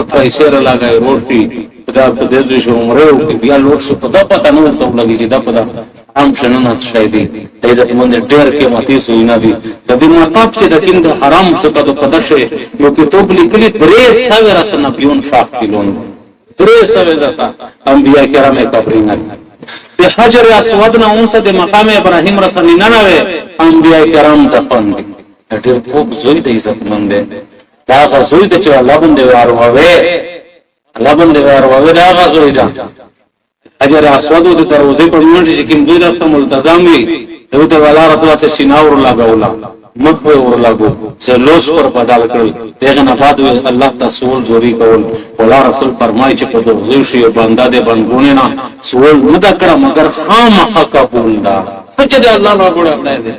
خلق پیسې را لګای روټي دا په دې شو عمره او بیا لوټ شو په دا پته نو ته لګی چې دا په عام شننه شای دي عزت مند ډېر کې ماتي سوینا دي د دې مطلب چې د کیند حرام څخه د پدشه یو کتاب لیکلي 300 سنبيون شاخ کیلون 300 دفعه انبیاء کرام قبرینه په حجر اسود نه اونسه د مقام ابراهیم رسول نه انبیاء کرام دفن دي ډېر خوب زوی د عزت مند دا غزوی د چې الله باندې واروي الله باندې واروي دا غزوی دا حجر اسود د دروازې په منځ کې کوم دوی د ملتزم وي دوی والا رسول الله سیناور لګاولا مخ ور لګو سلوس پر بدل کړل دغه نه بعد الله تسول زوري کول ولا رسول فرمایي چې په دغه شی بنده دې بنګونه نه سول مدا کړه مگر خامخا قبول دا سچ دې الله نه غوړه الله دې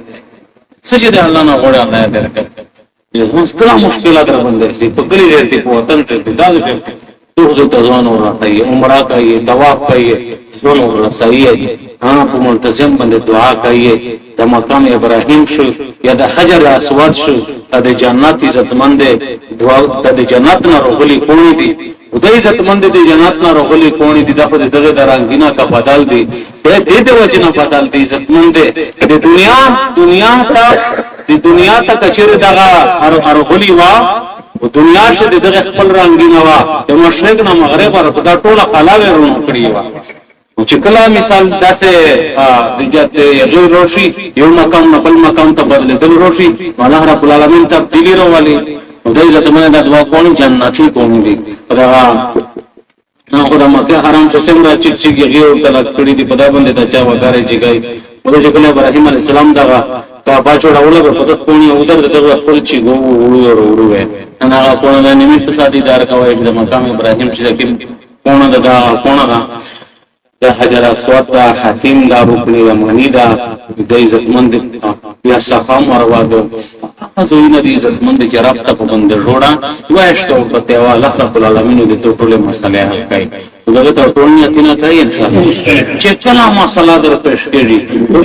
سچ دې الله نه غوړه الله دې یو مستلا مشکلات را باندې سي په کلی دې په وطن ته بدل کړي تو ته ځوان ورته عمره کوي طواف کوي ځوان ورسایي ها په ملتزم باندې دعا کوي د مقام ابراهیم شو یا د حجر اسود شو د جنت عزتمند دعا د جنت نه رغلي کونی دي د عزتمند د جنت نه رغلي کونی دي دغه درنګینا کا بدل دي دې دې وجنه بدل دي عزتمند د دنیا ته کچره دغه رغلي وا او دنیا شه دغه خپل رنگینا وا د مشرق نه مغرب ورته دا ټوله قلاوه ورو کړی وا چې کله مثال داسه دغه غیر روشي یو مقام نه بل مقام ته بدلېدل روشي الله رب العالمین تبدیلی راولي او د عزت باندې دعا کوي جنتی کوي دي دا نو خدای مکه حرام چې څنګه چې غیر تلک کړی دي په دا باندې ته چا وګاره چې گئی او چې کله ابراهیم علی السلام دا کا چوڑاوله په دغه کونی او دغه خپل چې وروه انا هغه کونه د نیمه سادي دار کوي د مقام ابراهیم چې کونه دا د حجر اسود ته حکیم دا رکن یمانی دا د عزتمند یا صفام ورواده ازوی ندی عزتمند چې رب ته پابند جوړا وایشتو په تیوا الله رب العالمین دې ټول مسلې حل کړي دغه ته ټول نیتونه کوي ان شاء الله چې کله مسله در پېښ کړي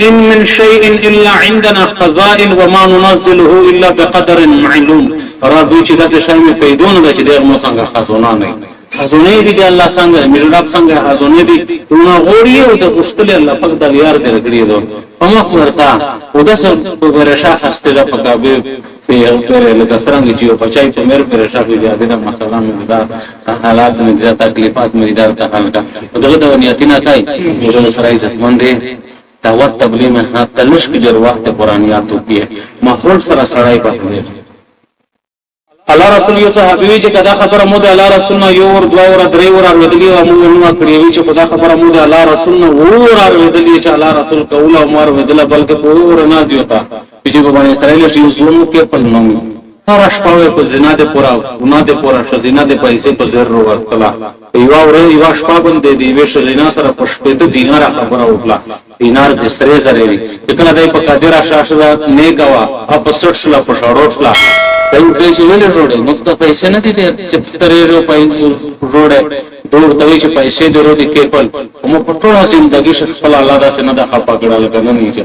ان من شيء الا عندنا خزائن وما ننزله الا بقدر معلوم راځي چې دا شی په پیدونه د چې د مو څنګه خزونه نه خزونه دي الله څنګه میراب څنګه خزونه دي نو غوړي او د غشتل الله پاک د یار دې کړی دو په مخ ورتا او د سر په ورشا خسته د پکابه په پرې له دسترنګ چې په چای په مېر پر شاف دي د مثلا مقدار حالات مې د تکلیفات مې دار ته حل کا دغه د نیتینا کوي چې سره عزت مندې دعوت تبلیغ میں ہاتھ تلش کی جو وقت قرآنیات ہوتی ہے ماحول سره سړای پاتې الله رسول یو صحابي چې کدا خبره مو د الله رسول نو یو ور دوا ور درې ور ودلی او موږ نو کړی وی چې کدا خبره مو د الله رسول نو ور ودلی چې الله رسول کوله عمر ودله بلکې پور نه دیوتا چې په باندې استرایل شي زوم کې په نوم هر شپه په زنا د پورا ګنا د پورا شزینا د پیسې په زر ورکلا یو شپه باندې دی وی شزینا سره پښپې ته دینار خبره وکړه دینار د سره سره وی کله دای په قادر شاشه نه کوا په 60 لا په شاړو لا دایو پیسې ولې وروړي نو ته پیسې نه دي چې ترې رو پیسې وروړي دوه ته چې پیسې درو دي کېپل مو په ټول زندګي خپل الله دا څنګه د خپل کړهل کنه نه چې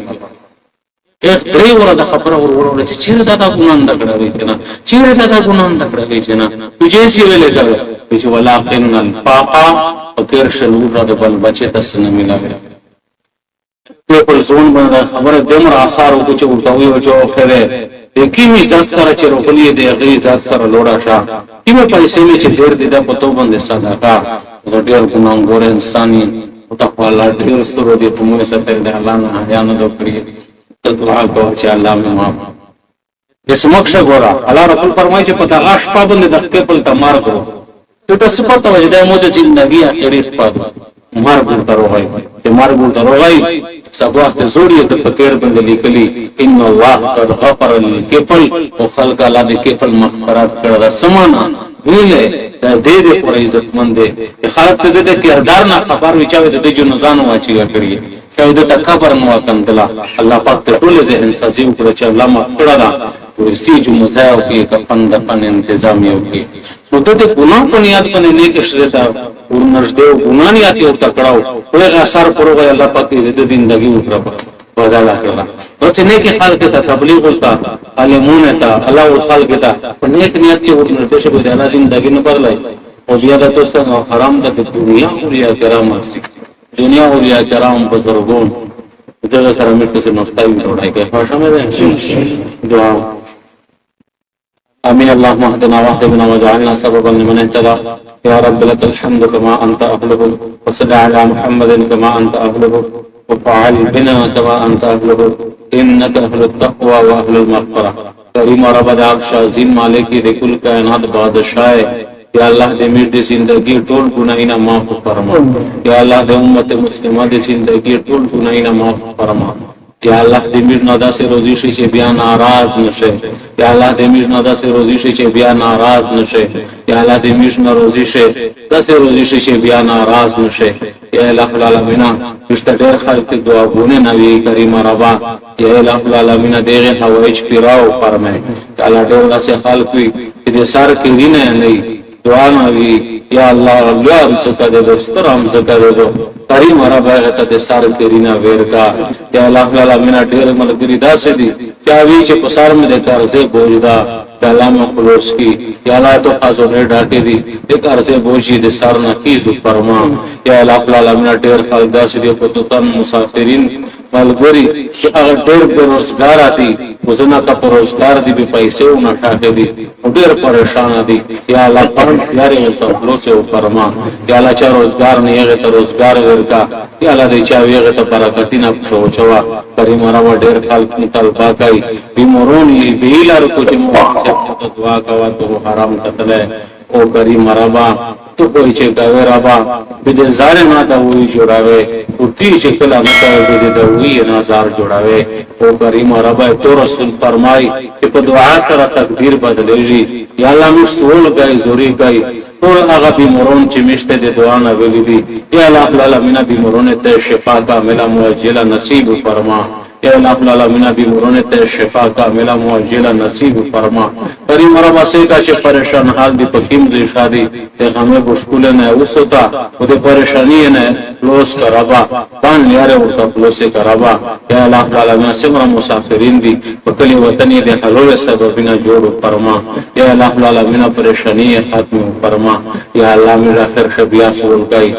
ایک درې ور د خبره وروړي چې چیرې دا ګناه نه کړی کنه چیرې دا ګناه نه کړی کنه تجې سی ویلې کوي چې ولا قن الفاقا او تیر شلو د بل بچي تاسو نه ملاوي په ځون باندې خبره دمر آثار او چې ورته وي او خره کیمی ذات سره چې روغلی دی غي ذات سره لوړا شه کیمه پیسې می چې ډېر دي د پتو باندې صدقه ډېر ګناګور انساني او تقوا الله ډېر سره دی په موږ سره د الله نه حیا نه وکړي دعا کوو چې الله مې معاف اسمکشه ګورا الله رسول فرمایي چې په دغه شپه باندې د خپل تمار کړو ته تاسو په توجه د مو د ژوندۍ اخري په مرګ تروغای چې مرګ تروغای سبا ته زوړی د فقیر باندې لیکلي ان الله قد غفر للكفل او خلق الله د کفل مغفرت کړه سمانا ویله د دې د پر عزت مند دي خلق ته د کردار نه خبر وچاوي د جنو ځانو واچي کړی چې د تکبر نو کندلا الله پاک ته ټول ذهن سجیو کړ چې الله ما کړه دا ورسي جو مزاو کې کفن د پن تنظیم یو کې نو ته ګناه په نیت باندې نه کې شته ورنږدې ګناه نیت یو تکړاو هغه اثر پروغه الله پاک دې د زندګي وکړه بدلا کړه او چې نه کې خلک ته تبلیغ وکړه علمونه ته الله او خلک ته په نیک نیت کې ورنږدې شه به د زندګي نه بدلای او بیا د تو څنګه حرام د دنیا او یا کرام دنیا او یا کرام بزرګون دغه سره مې څه نوښتای وړای کې خوښه مې ده دعا آمين اللهم اهدنا واهدنا واجعلنا سببا لمن اهتدى يا رب لك الحمد كما انت اهله وصل على محمد كما انت اهله وفعل بنا كما انت اهله انك اهل التقوى واهل المغفرة کریم رب العرش عظیم مالک د کل کائنات بادشاہ یا الله دې میر د زندگی ټول ګناهونه معاف فرما یا الله د امت مسلمه د زندگی ټول ګناهونه معاف فرما یا الله دې میر نه داسې روزي شي چې بیا ناراض نشي یا الله دې میر نه داسې روزي شي چې بیا ناراض نشي یا الله دې میر نه روزي شي داسې روزي شي چې بیا ناراض نشي یا الہ العالمین مشته ډېر خلک دعاونه نوي کریم ربا یا الہ العالمین دغه هوایج پیراو فرمای تعالی ډېر داسې خلک وي چې د سر کې وینه نه دعا نوي یا الله الله زکه دې بستر هم زکه دې کریم ربا ته د سر کې وینه ورکا یا الہ العالمین ډېر ملګری داسې دي چې وی چې په سر مې د قرضې بوج دا کلام خلوص کی یا اللہ تو خازونے ڈاکے دی ایک عرضے بوجی دے سار نقیز فرما یا الہ العالمین ډیر خلک داسې دي خودتن مسافرین ملګری چې هغه ډیر بیروزګار دي وزنه تا پروزګار دي به پیسې او نه ټاکې دي ډیر پریشان دي یا الله پرم لري ته خلوص فرما یا الله چې روزګار نه یې ته روزګار ورکا یا الله دې چې یې ته برکتینه پوچوا کریم روا ډیر خلک طلبا کوي بیمورونی بیلر کو چې مو ته دعا کوا ته حرام قتل او کریم ربا تو کوئی چې دا ربا به دې زار نه دا وی جوړاوي او تی چې کله مته دې دا وی نظر جوړاوي او کریم ربا تو رسول فرمای چې په دعا سره تقدیر بدلېږي یا الله موږ سوال کوي زوري کوي ټول هغه بیمارون چې مشته د دعا نه ویلي دي یا الله العالمین بیمارون ته شفا کامله معجله نصیب فرما یا الہ العالمین بیمارون ته شفا کامله معجله نصیب فرما کریم ربا سے کا چې پریشان حال دی پکیم دی شادی ته غمه مشکل نه اوستا او د پریشانی نه لوس کرابا پان یاره ورته لوس کرابا یا الہ العالمین سمره مسافرین دی په کلی وطن دی حلول سببنا جوړ فرما یا الہ العالمین پریشانی ختم فرما یا الله مې اخر شبیا سول گئی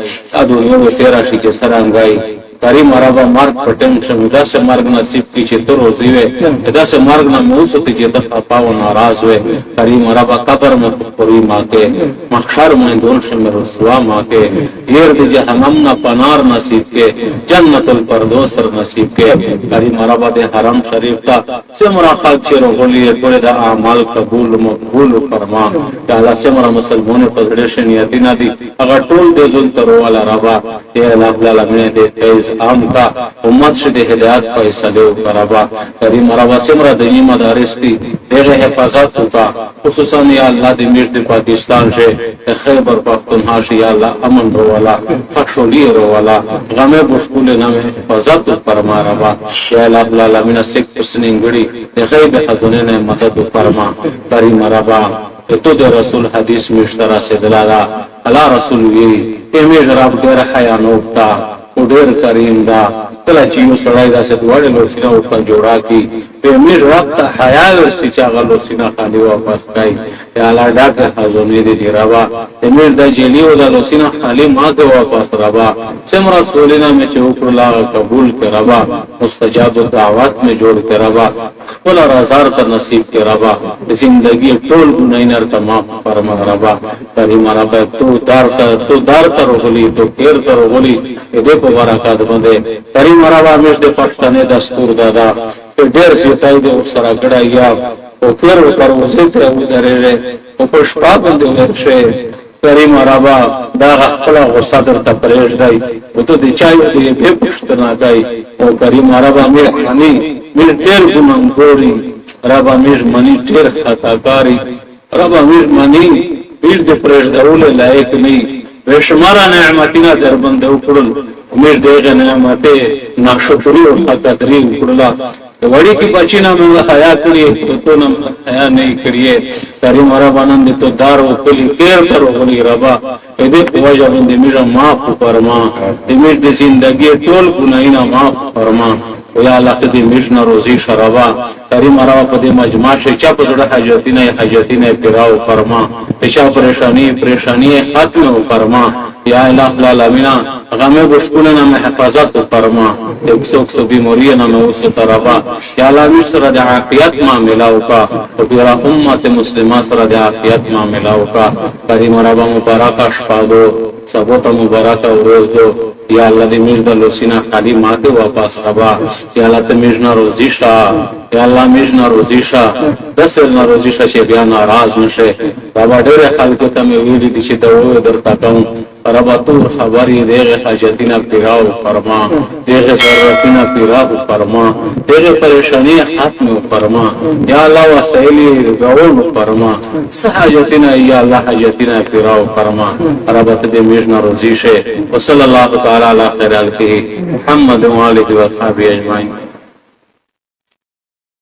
ادو یو تیرا شي چې سرانګای کریم ربا مرگ پټن شمدا سے مرگ نصیب کی چې تر روزي وي دا سے مرگ نه موسو ته چې د پاو ناراض وي کریم ربا قبر میں پوری ماته محشر میں دون شم رسوا ماته ير د جهنم نه پنار نصیب کې جنت الفردوس نصیب کې کریم ربا د حرم شریف تا سمرا خلق چیرو غلی ټول د اعمال قبول مقبول فرما تعالی سمرا مسلمانوں په دې نیتونه دي اگر ټول د ذل تر والا ربا یا الله العالمین دې فیض عام کا امت سے ہدایت فیصلے کرابا کریم ربا سمرا دینی مدارس دی دغه حفاظت کا خصوصا یا الله دې میر د پاکستان سے خیبر پختونخوا سے یا الله امن رو والا خوشحالی رو والا غم مشکل نام حفاظت فرما ربا یا الله العالمین سکھ سننگڑی خیب حضنے نے مدد فرما کریم ربا تو دے رسول حدیث مشترا سے دلالا اللہ رسول وی امیج رب دیر حیا نوکتا او ډیر کریم دا کله چې یو سړی داسې دوړې لوسینه او په جوړا کی په میر وخت حیا ورسې چې هغه لوسینه خالي واپس کړي یا الله ډاکه حزونې دې روا امیر د جیلی او د لوسینه خالي ماته واپس روا سم رسولنا میں چې وکړه قبول کړه مستجاب دعوت میں جوړ کړه خپل رضا ته نصیب کړه زندگی ټول ګناینر تمام فرما روا کریم رب تو دار تر غلی تو کیر تر غلی دې په برکات باندې کریم روا مش د پښتنه دستور دادا ډېر سیتای دې سره کړه او پیر پر وسه ته ودرې او پښپا باندې ورشه کریم ربا دا خپل غصادر ته پرېږ دی او ته دې چای دې به پښتنه دی او کریم ربا مې خني مې ډېر ګمان ګوري ربا مې منی ډېر خطاکاری ربا مې منی پیر دې پرېږ دول لایق نه بشمار نعمتنا در بنده وکړل امید دې نعمته ناشکری او قدرې وکړلا وړي کی بچینا موږ حیا کړی ته نو حیا نه کړی کریم ربانن دې تو دار او کلی کیر کرو غلی ربا دې په وجه باندې میرا معاف فرما دې مې د زندگی ټول ګناهونه معاف فرما ویا الله دې مشنا روزي شرابا کریم راو په دې مجمع شي چا په جوړه حاجتینه پیراو فرما پېښه پریشانی ختم فرما یا الہ العالمین غم مشکلنا میں حفاظت فرما اکسو بیماریوں میں اس طرفا یا اللہ مصر دے عافیت ما ملاو کا اور پورا امت مسلمہ سر دے عافیت ما ملاو کا کریم رب مبارک شفاعو سبوت مبارک روز دو یا اللہ دی مجد لوسینا خالی ماتے واپس ربا یا اللہ تے مجنا روزیشا یا اللہ مجنا روزیشا دسرنا روزیشا شی بیا ناراض نشے بابا ډېر خلک ته مې ویلي دي چې دا و درته کوم ربا تور خبرې دغه حاجتینا پیراو فرما دغه ضرورتینا پیراو فرما دغه پریشانی ختم فرما یا الله وسایلی غوون فرما حاجتینا یا الله حاجتینا پیراو فرما ربا ته مجنا روزیشه وصلی الله تعالی علی خیر الخلق محمد و آله و صحبه اجمعین